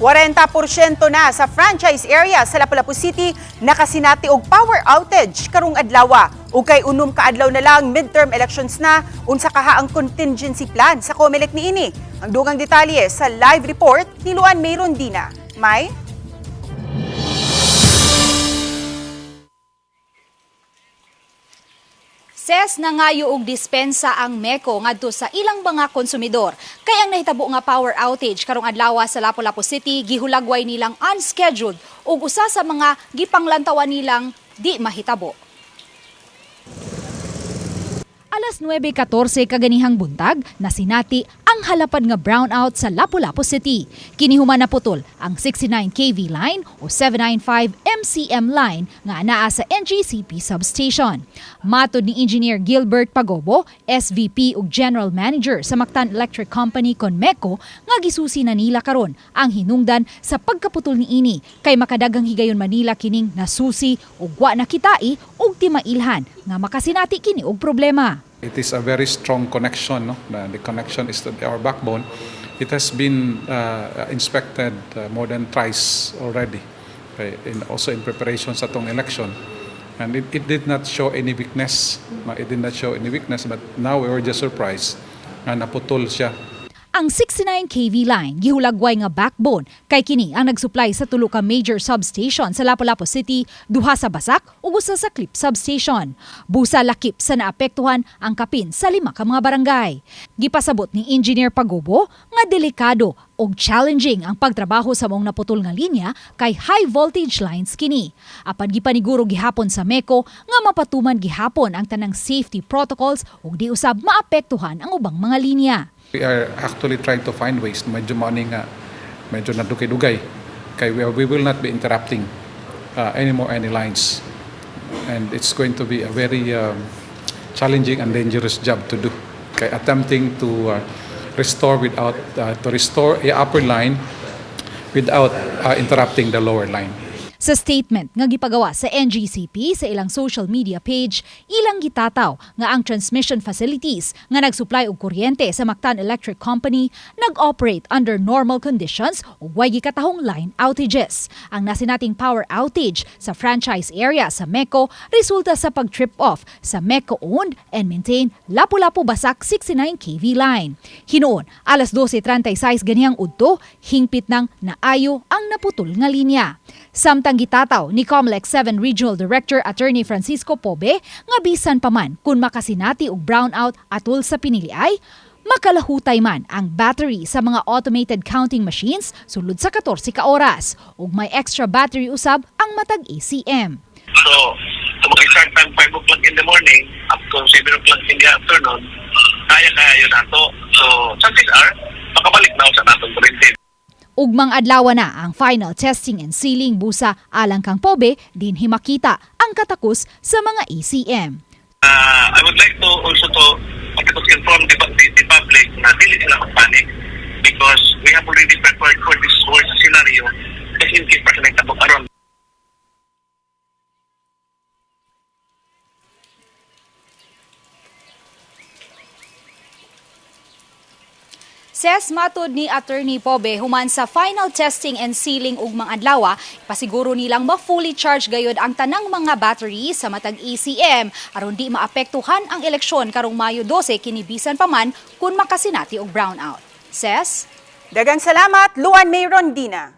40% na sa franchise area sa Lapu-Lapu City nakasinati og power outage karong adlawa. Ug kay unom ka adlaw na lang midterm elections na, unsa kaha ang contingency plan sa COMELEC niini. Ang dugang detalye sa live report ni Luan Mayrondina. May Ses nangayo og dispensa ang MECO ngadto sa ilang mga konsumidor. Kay ang nahitabo nga power outage karong adlaw sa Lapu-Lapu City gihulagway nilang unscheduled ug usa sa mga gipanglantawan nilang di mahitabo. Alas 9:14 kaganihang buntag, nasinati ang halapad nga brownout sa Lapu-Lapu City. Kini human naputol ang 69 kV line o 795 MCM line nga anaa sa NGCP substation. Matod ni Engineer Gilbert Pagobo, SVP ug General Manager sa Mactan Electric Company kon MECO, nga gisusi na nila karon ang hinungdan sa pagkaputol niini kay makadagang higayon Manila kining nasusi ug wa nakitai ug timailhan nga makasinati kini og problema. It is a very strong connection. No? The connection is to our backbone. It has been inspected more than thrice already, okay? Also in preparation sa tong election. And it did not show any weakness. It did not show any weakness, but now we were just surprised na naputol siya. Ang 69 kV line gihulagway nga backbone kay kini ang nagsupply sa tulo ka major substation sa Lapu-Lapu City, duha sa Basak ug usa sa Clip substation. Busa lakip sa naapektuhan ang kapin sa 5 ka mga barangay. Gipasabot ni Engineer Pagobo nga delikado ug challenging ang pagtrabaho sa mong naputol nga linya kay high voltage lines kini. Apan gipaniguro gihapon sa MECO nga mapatuman gihapon ang tanang safety protocols ug di usab maapektuhan ang ubang mga linya. We are actually trying to find ways, medyo nadugay-dugay. Kay we will not be interrupting any lines. And it's going to be a very challenging and dangerous job to do. Kay attempting to restore a upper line without interrupting the lower line. Sa statement nga gipagawa sa NGCP sa ilang social media page, ilang gitataw nga ang transmission facilities nga nagsupply og kuryente sa Mactan Electric Company nag-operate under normal conditions ug way gikatahong line outages. Ang nasinating power outage sa franchise area sa MECO resulta sa pag-trip off sa MECO-owned and maintained Lapu-Lapu Basak 69 kV line. Hinuon, alas 12:36 ganihang udto, hingpit nang naayo ang naputol nga linya. Samtang gitataw ni COMELEC 7 Regional Director Attorney Francisco Pobe nga bisan pa man kung makasinati og brownout atol sa pinili ay makalahutay man ang battery sa mga automated counting machines sulod sa 14 ka oras ug may extra battery usab ang matag ACM. So mag-start ng 5 o'clock in the morning up to 7 o'clock in the afternoon, kaya yun nato. So chances are makabalik na sa natong kuryente. Ugmang adlaw na ang final testing and sealing busa alang kang Pobe din himakita ang katakos sa mga ACM. I would like to also inform the public na dili nila magpanik because we have already prepared for this worst scenario kasi in case pa sila itabok aron. Ses matod ni Attorney Pobe human sa final testing and sealing ug mga adlaw, pasiguro nilang ma-fully charge gayud ang tanang mga battery sa matag ACM aron di maapektuhan ang eleksyon karong Mayo 12 kini bisan pa man kun makasinati og brownout. Ses, daghang salamat Luan Mayrondina.